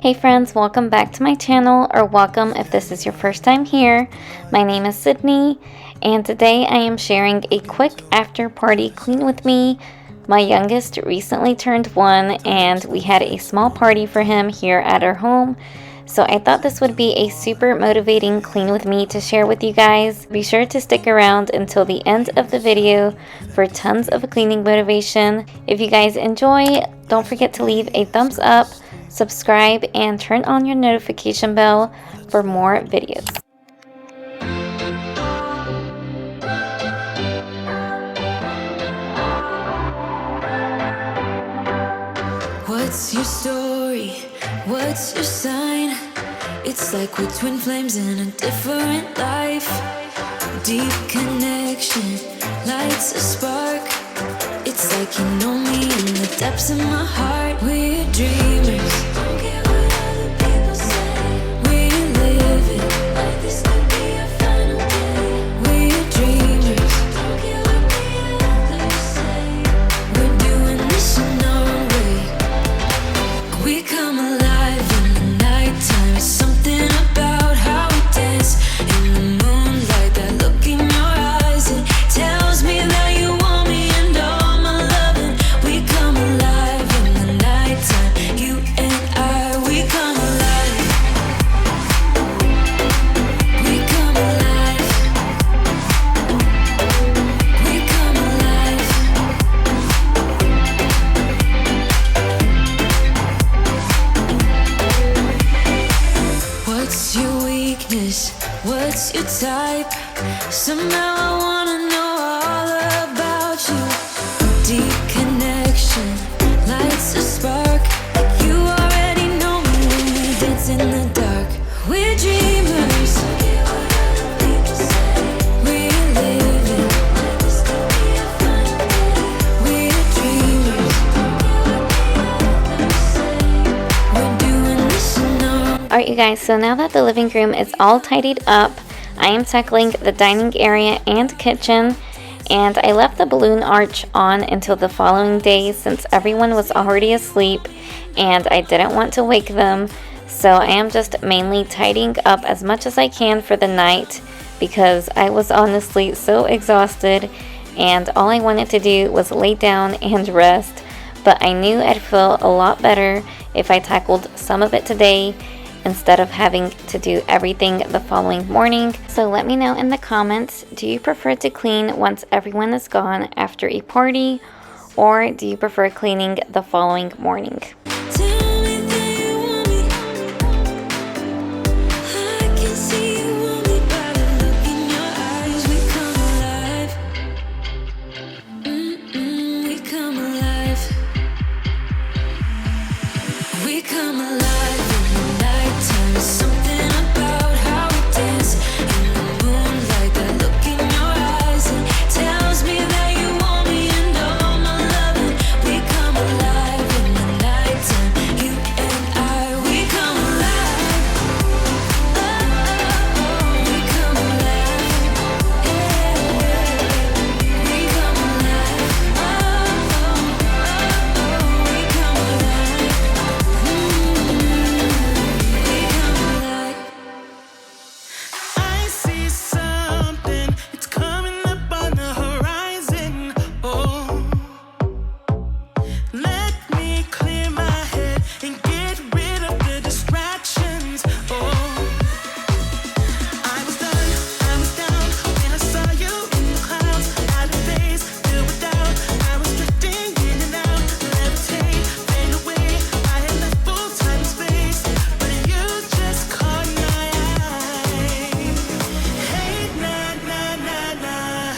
Hey friends, welcome back to my channel, or welcome if this is your first time here. My name is Sydney, and today I am sharing a quick after party clean with me. My youngest recently turned 1 and we had a small party for him here at our home. So I thought this would be a super motivating clean with me to share with you guys. Be sure to stick around until the end of the video for tons of cleaning motivation. If you guys enjoy, don't forget to leave a thumbs up, subscribe, and turn on your notification bell for more videos. What's your story? What's your sign? It's like we're twin flames in a different life. Deep connection lights a spark. It's like you know me in the depths of my heart. We're dreamers. Don't care what other people say. We live it like this could be our final day. We're dreamers. Don't care what the others say. We're doing this in our way. We come alive in the nighttime. It's something about how we dance in the moonlight. That look in your eyes, it tells me that you want me and all my loving. We come alive in the nighttime. You and I, we come alive. We come alive. We come alive. What's your weakness? What's your type? Somehow I wanna know all about you. Deep connection lights a spark. You already know me when we dance in the dark. We're dreamers. We're living. We're dreamers. We're doing this in our Alright you guys, so now that the living room is all tidied up, I am tackling the dining area and kitchen, and I left the balloon arch on until the following day since everyone was already asleep and I didn't want to wake them. So I am just mainly tidying up as much as I can for the night because I was honestly so exhausted and all I wanted to do was lay down and rest. But I knew I'd feel a lot better if I tackled some of it today instead of having to do everything the following morning. So let me know in the comments, do you prefer to clean once everyone is gone after a party, or do you prefer cleaning the following morning? Tell me that you want me. I can see you want me by the look in your eyes. We come alive. We come alive. We come alive in the nighttime. There's something about how we dance in the moonlight. That look in your eyes, it tells me that you want me and all my loving. We come alive in the nighttime. You and I, we come alive. Oh, oh, oh, we come alive. Yeah, we come alive. Oh, oh, oh, oh, we come alive. I see something, it's coming up on the horizon. Oh, let me clear my head and get rid of the distractions. Oh, I was down when I saw you in the clouds. Out of phase, filled with doubt. I was drifting in and out, levitate, fade away. I had left full time and space, but you just caught my eye. Hey, nah, nah, nah, nah.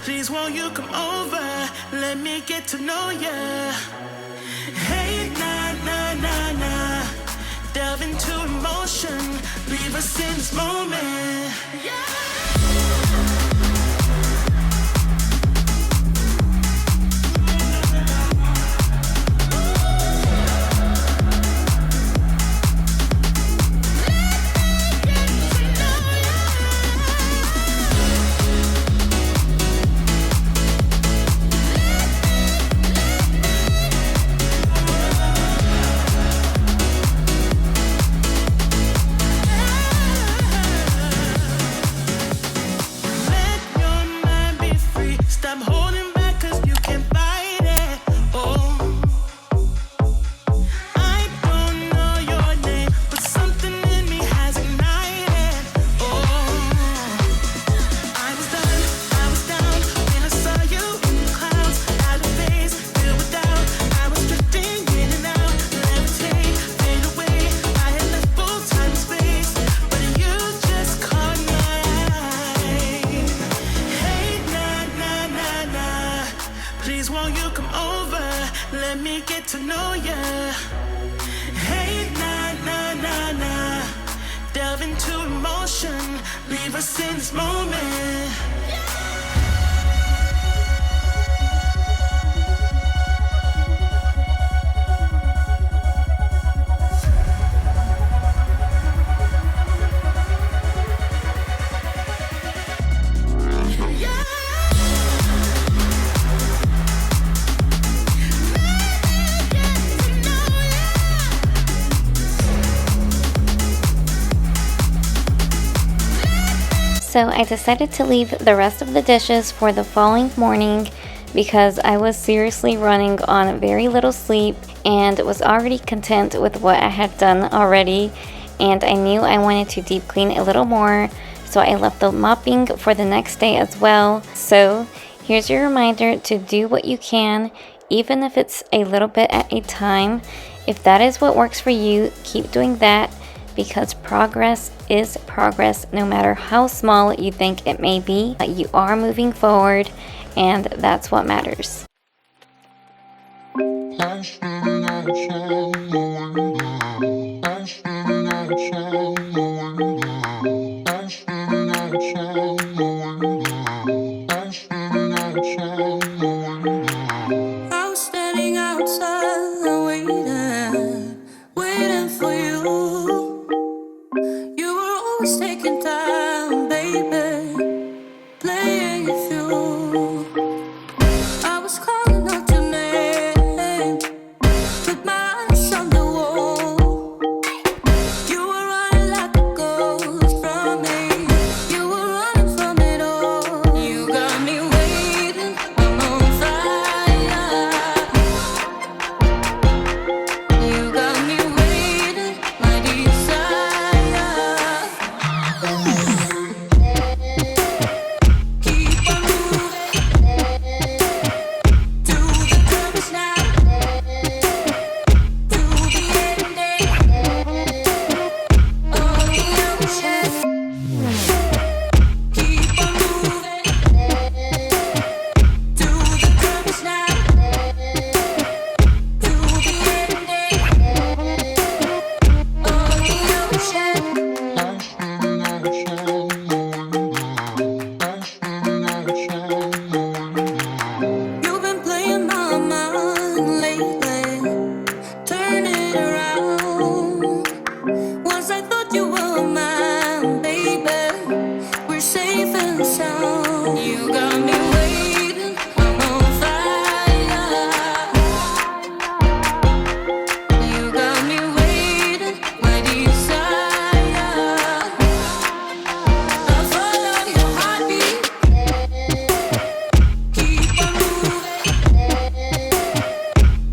Please won't you come over? Let me get to know ya. Hey, nah, nah, nah, nah. Delve into emotion. Leave us in this moment. won't you come over? Let me get to know ya. Hey, nah, nah, nah, nah. Delve into emotion, leave us in this moment. So I decided to leave the rest of the dishes for the following morning because I was seriously running on very little sleep and was already content with what I had done already, and I knew I wanted to deep clean a little more, so I left the mopping for the next day as well. So here's your reminder to do what you can, even if it's a little bit at a time. If that is what works for you, keep doing that, because progress is progress no matter how small you think it may be. You are moving forward, and that's what matters. I was standing outside waiting for you. You were always taking time, baby, playing it through. I was calling out your name, with my eyes on the wall. You were running like a ghost from me. You were running from it all. You got me waiting, I'm on fire. You got me waiting, my desire. Keep on moving to the purpose now, to the ending of the ocean. Keep on moving to the purpose now, to the ending of the ocean. You've been playing my mind lately, turn it around. Once I thought you were mine, baby, we're safe and sound. You got me waiting, I'm on fire. You got me waiting, my desire. I follow your heartbeat. Keep on moving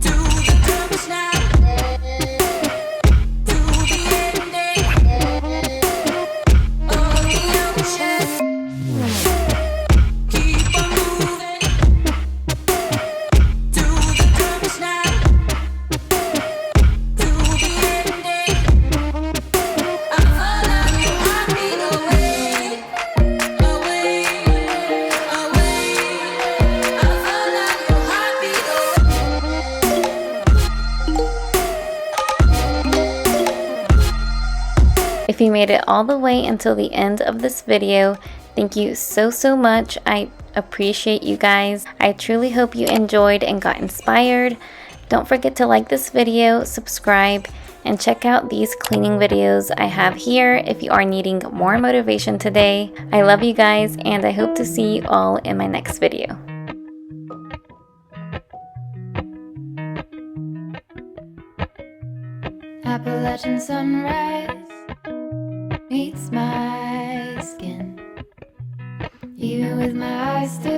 to the purpose now, to the ending of the ocean. Keep on moving to the purpose now, to the ending. I follow your heartbeat away, away, away. I follow your heartbeat away. If you made it all the way until the end of this video, thank you so much. I appreciate you guys. I truly hope you enjoyed and got inspired. Don't forget to like this video, subscribe, and check out these cleaning videos I have here if you are needing more motivation today. I love you guys, and I hope to see you all in my next video. Appalachian sunrise meets my skin, even with my eyes still